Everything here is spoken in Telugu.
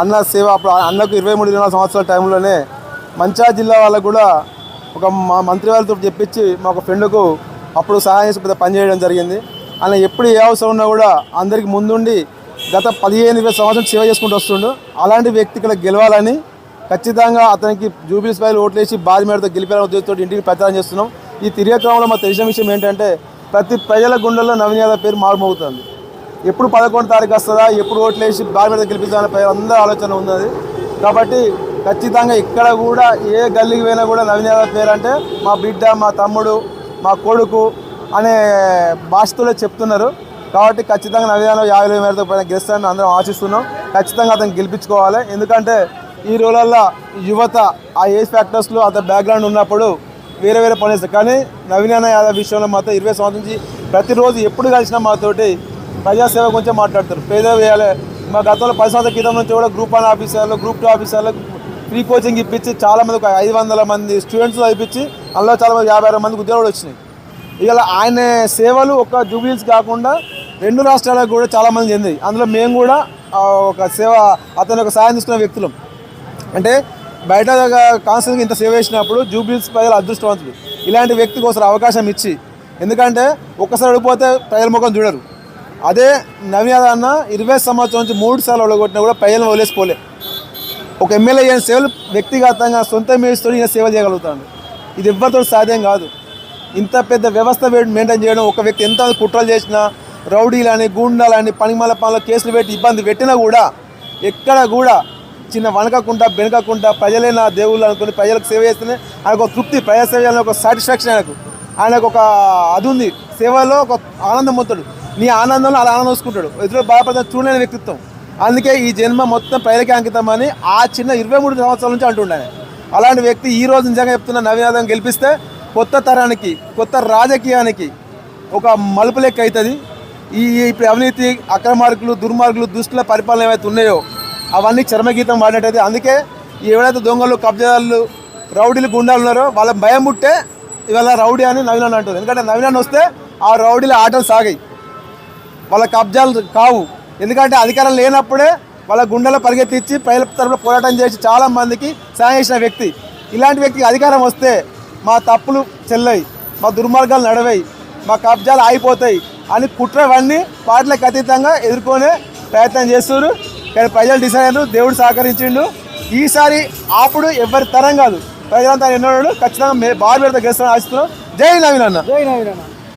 అన్న సేవ అప్పుడు అన్నకు 23 సంవత్సరాల టైంలోనే మంచిర్యాల జిల్లా వాళ్ళకు కూడా ఒక మా మంత్రి వాళ్ళతో చెప్పించి మా ఒక ఫ్రెండ్కు అప్పుడు సహాయం చేసి పెద్ద పని చేయడం జరిగింది. అన్న ఎప్పుడు ఏ అవసరం ఉన్నా కూడా అందరికి ముందుండి గత 15-20 సంవత్సరాలు సేవ చేసుకుంటూ వస్తుండు. అలాంటి వ్యక్తి ఇక్కడ గెలవాలని ఖచ్చితంగా అతనికి జూబ్లీస్ పైలు ఓట్లేసి భారీ మేరతో గెలిపేయాలని ఉద్దేశంతో ఇంటికి ప్రచారం చేస్తున్నాం. ఈ తిరిగే క్రమంలో మాకు తెలిసిన విషయం ఏంటంటే ప్రతి ప్రజల గుండెల్లో నవీన్ యాదవ్ పేరు మారుమోగుతుంది. ఎప్పుడు 11వ తారీఖు వస్తుందా, ఎప్పుడు ఓట్లేసి భారీ మేరతో గెలిపించాలనే పేరు అందరూ ఆలోచన ఉన్నది. కాబట్టి ఖచ్చితంగా ఇక్కడ కూడా ఏ గల్లీకి పోయినా కూడా నవీన్ యాదవ్ పేరు అంటే మా బిడ్డ, మా తమ్ముడు, మా కొడుకు అనే భాషతో చెప్తున్నారు. కాబట్టి ఖచ్చితంగా నవీన్ యాదవ్ 50,000 మేరతో పైన గెలుస్తారని అందరం ఆశిస్తున్నాం. ఖచ్చితంగా అతను గెలిపించుకోవాలి. ఎందుకంటే ఈ రోజుల్లో యువత ఆ ఏజ్ ఫ్యాక్టర్స్లో అతని బ్యాక్గ్రౌండ్ ఉన్నప్పుడు వేరే పని చేస్తారు. కానీ నవీన్ యాదవ్ విషయంలో మాత్రం 20 సంవత్సరాల నుంచి ప్రతిరోజు ఎప్పుడు కలిసినా మాతోటి ప్రజాసేవ గురించి మాట్లాడతారు. పేద వేయాలి. మా గతంలో 10 సంవత్సరాల క్రితం నుంచి కూడా గ్రూప్ 1 ఆఫీసర్లు, గ్రూప్ 2 ఆఫీసర్లకు ఫ్రీ కోచింగ్ ఇప్పించి చాలామంది 500 మంది స్టూడెంట్స్ చదివించి అందులో చాలామంది 56 మందికి ఉద్యోగాలు వచ్చినాయి. ఇలా ఆయన సేవలు ఒక జూబ్లీస్ కాకుండా 2 రాష్ట్రాలకు కూడా చాలామంది చెందాయి. అందులో మేము కూడా ఒక సేవ అతను ఒక సాయం తీసుకున్న వ్యక్తులం. అంటే బయట కాన్స్టిట్యూన్సీకి ఇంత సేవ చేసినప్పుడు జూబ్లీస్ ప్రజలు అదృష్టవంతులు. ఇలాంటి వ్యక్తికి ఒకసారి అవకాశం ఇచ్చి, ఎందుకంటే ఒక్కసారి అడిగిపోతే ప్రజల ముఖం చూడరు. అదే నవీన్ యాదవ్ అన్న 20 సంవత్సరాల నుంచి 3 సార్లు ఓడగొట్టినా కూడా ప్రజలను వదిలేసిపోలే. ఒక ఎమ్మెల్యే అయిన సేవలు వ్యక్తిగతంగా సొంత మేస్తో ఈయన సేవ చేయగలుగుతాడు. ఇది ఎవ్వరితో సాధ్యం కాదు. ఇంత పెద్ద వ్యవస్థ మెయింటైన్ చేయడం, ఒక వ్యక్తి ఎంత కుట్రలు చేసినా, రౌడీలని, గూండాలని, పనిమాల పనుల కేసులు పెట్టి ఇబ్బంది పెట్టినా కూడా ఎక్కడ కూడా చిన్న వణకకుండా బెనకకుండా ప్రజలే నా దేవుళ్ళు అనుకుని ప్రజలకు సేవ చేస్తేనే ఆయనకు ఒక తృప్తి, ప్రజా సేవ చేయాలని ఒక సాటిస్ఫాక్షన్ ఆయనకు ఒక అది ఉంది. సేవలో ఒక ఆనందం పొందుతాడు. నీ ఆనందంలో అలా ఆనందం చూసుకుంటాడు. ఎదురు బాధపడతాను చూడలేని వ్యక్తిత్వం. అందుకే ఈ జన్మ మొత్తం ప్రజలకే అంకితమని ఆ చిన్న 23 సంవత్సరాల నుంచి అంటుండే. అలాంటి వ్యక్తి ఈ రోజు నిజంగా చెప్తున్న నవీన్ యాదవ్ గెలిపిస్తే కొత్త తరానికి, కొత్త రాజకీయానికి ఒక మలుపు లెక్క అవుతుంది. ఇప్పుడు అవినీతి, అక్రమార్కులు, దుర్మార్గులు, దుష్టుల పరిపాలన ఏవైతే ఉన్నాయో అవన్నీ చర్మగీతం వాడినట్టయితే. అందుకే ఎవరైతే దొంగలు, కబ్జాలు, రౌడీలు, గుండాలు ఉన్నారో వాళ్ళ భయం ముట్టే ఇవాళ రౌడీ అని నవీన్ అన్న అంటారు. ఎందుకంటే నవీన్ అన్న వస్తే ఆ రౌడీల ఆటలు సాగాయి, వాళ్ళ కబ్జాలు కావు. ఎందుకంటే అధికారం లేనప్పుడే వాళ్ళ గుండెలో పరిగెత్తించి ప్రజల తరపున పోరాటం చేసి చాలామందికి సాయం చేసిన వ్యక్తి. ఇలాంటి వ్యక్తికి అధికారం వస్తే మా తప్పులు చెల్లయి, మా దుర్మార్గాలు నడవయి, మా కబ్జాలు ఆగిపోతాయి అని కుట్రవన్నీ పార్టీలకు అతీతంగా ఎదుర్కొనే ప్రయత్నం చేస్తున్నారు. కానీ ప్రజలు డిసైడ్ అయ్యారు, దేవుడు సహకరించిండు. ఈసారి అప్పుడు ఎవరి తరం కాదు, ప్రజలంతా ఎన్నోడు ఖచ్చితంగా భారీ గెలుస్తామని ఆశిస్తున్నాం. జై నవీన్ అన్న. జై నవీన్ అన్న.